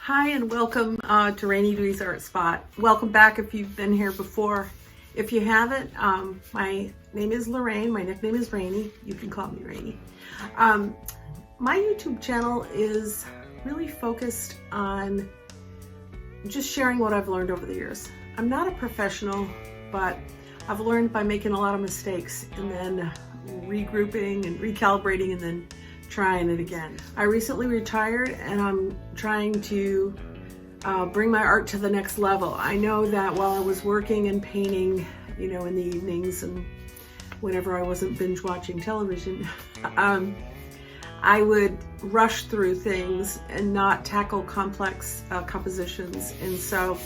Hi and welcome to Rainy Dewey's Art Spot. Welcome back if you've been here before. If you haven't, my name is Lorraine. My nickname is Rainy. You can call me Rainy. My YouTube channel is really focused on just sharing what I've learned over the years. I'm not a professional, but I've learned by making a lot of mistakes and then regrouping and recalibrating and then trying it again. I recently retired and I'm trying to bring my art to the next level. I know that while I was working and painting, in the evenings and whenever I wasn't binge watching television, I would rush through things and not tackle complex compositions. And so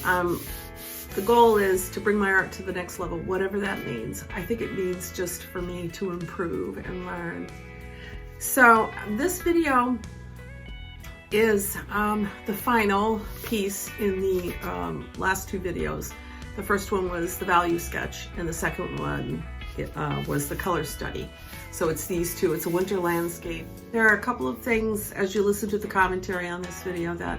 the goal is to bring my art to the next level, whatever that means. I think it means just for me to improve and learn. So this video is the final piece in the last two videos. The first one was the value sketch and the second one was the color study. So it's these two, it's a winter landscape. There are a couple of things as you listen to the commentary on this video that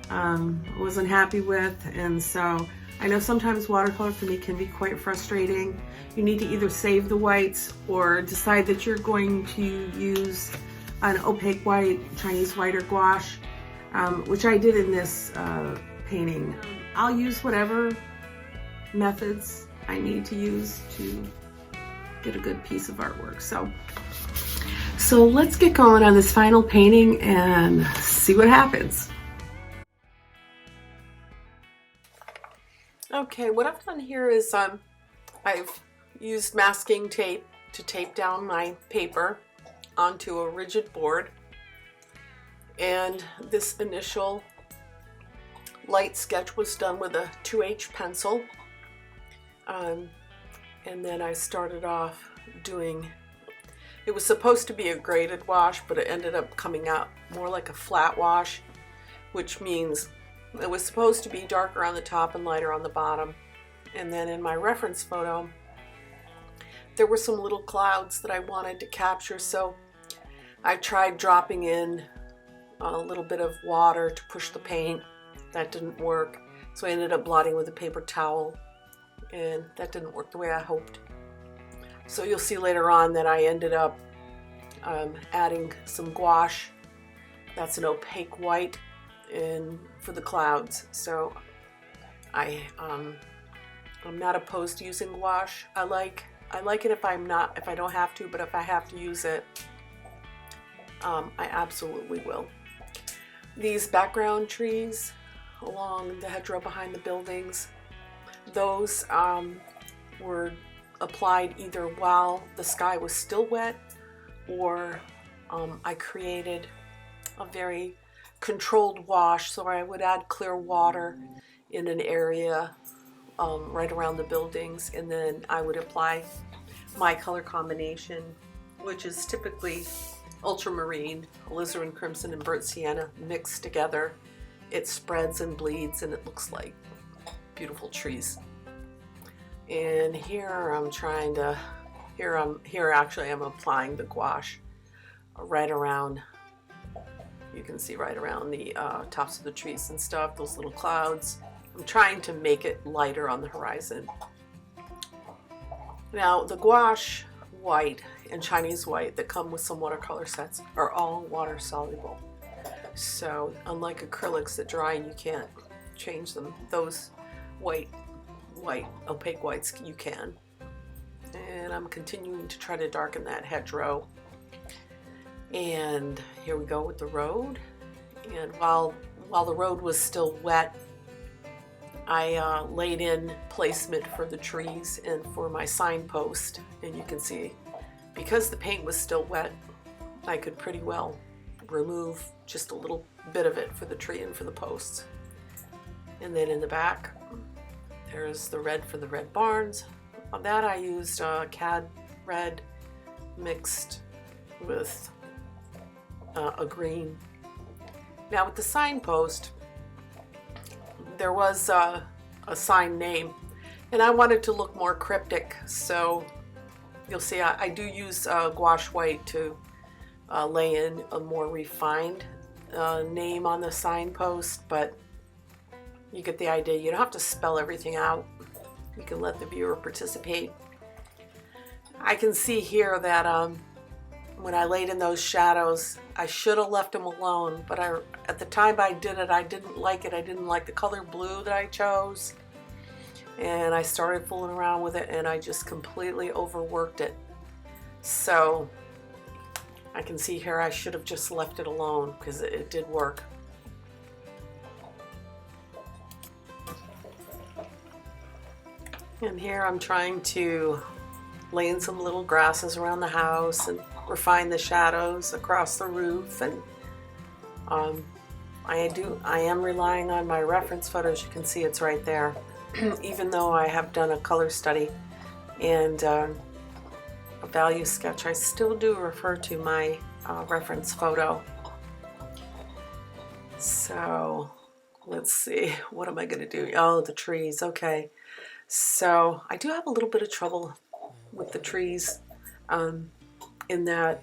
I wasn't happy with, and so I know sometimes watercolor for me can be quite frustrating. You need to either save the whites or decide that you're going to use an opaque white, Chinese white or gouache, which I did in this painting. I'll use whatever methods I need to use to get a good piece of artwork. So let's get going on this final painting and see what happens. Okay, what I've done here is I've used masking tape to tape down my paper onto a rigid board, and this initial light sketch was done with a 2H pencil, and then I started off doing, it was supposed to be a graded wash, but it ended up coming out more like a flat wash, which means it was supposed to be darker on the top and lighter on the bottom. And then in my reference photo, there were some little clouds that I wanted to capture, so I tried dropping in a little bit of water to push the paint. That didn't work, so I ended up blotting with a paper towel, and that didn't work the way I hoped. So you'll see later on that I ended up adding some gouache. That's an opaque white for the clouds. So I'm not opposed to using gouache. I like it if I don't have to, but if I have to use it, I absolutely will. These background trees along the hedgerow behind the buildings, those were applied either while the sky was still wet, or I created a very controlled wash, so I would add clear water in an area right around the buildings, and then I would apply my color combination, which is typically ultramarine, alizarin crimson, and burnt sienna mixed together. It spreads and bleeds and it looks like beautiful trees. And here I'm trying to, here actually I'm applying the gouache right around, you can see right around the tops of the trees and stuff, those little clouds. I'm trying to make it lighter on the horizon. Now the gouache white and Chinese white that come with some watercolor sets are all water soluble. So unlike acrylics that dry and you can't change them, those white, opaque whites you can. And I'm continuing to try to darken that hedgerow. And here we go with the road. And while the road was still wet, I laid in placement for the trees and for my signpost. And you can see, because the paint was still wet, I could pretty well remove just a little bit of it for the tree and for the posts. And then in the back, there's the red for the red barns. On that I used cad red mixed with a green. Now with the signpost, there was a sign name, and I wanted to look more cryptic, so you'll see I do use gouache white to lay in a more refined name on the signpost, but you get the idea. You don't have to spell everything out. You can let the viewer participate. I can see here that when I laid in those shadows, I should have left them alone, but at the time I did it, I didn't like it. I didn't like the color blue that I chose, and I started fooling around with it, and I just completely overworked it. So I can see here I should have just left it alone because it did work. And here I'm trying to lay in some little grasses around the house and refine the shadows across the roof. And I am relying on my reference photos. You can see it's right there. Even though I have done a color study and a value sketch, I still do refer to my reference photo. So let's see, what am I going to do? Oh, the trees. Okay. So I do have a little bit of trouble with the trees in that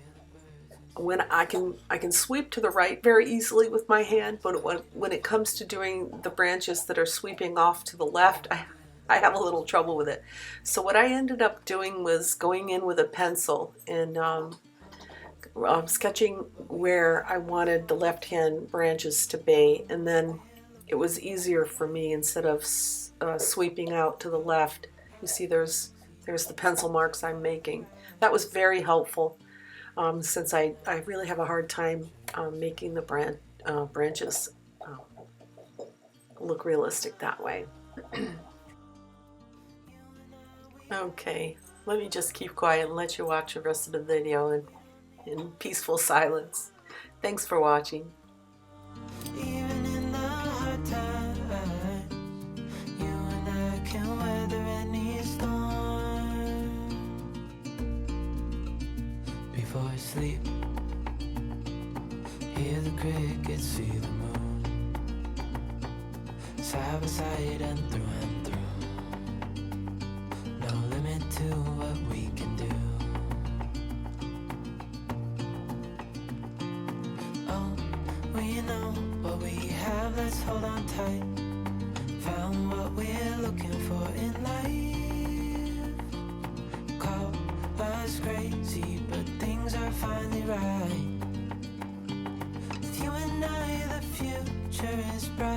when I can sweep to the right very easily with my hand, but when it comes to doing the branches that are sweeping off to the left, I have a little trouble with it. So what I ended up doing was going in with a pencil and sketching where I wanted the left-hand branches to be, and then it was easier for me instead of sweeping out to the left. You see there's the pencil marks I'm making. That was very helpful since I really have a hard time making the branches look realistic that way. Okay, let me just keep quiet and let you watch the rest of the video in peaceful silence. Thanks for watching. Before I sleep, hear the crickets, see the moon, side by side and through, no limit to what we can do. Oh, we know what we have, let's hold on tight. Found what we're looking for in life. Call us crazy, but things are finally right. With you and I, the future is bright.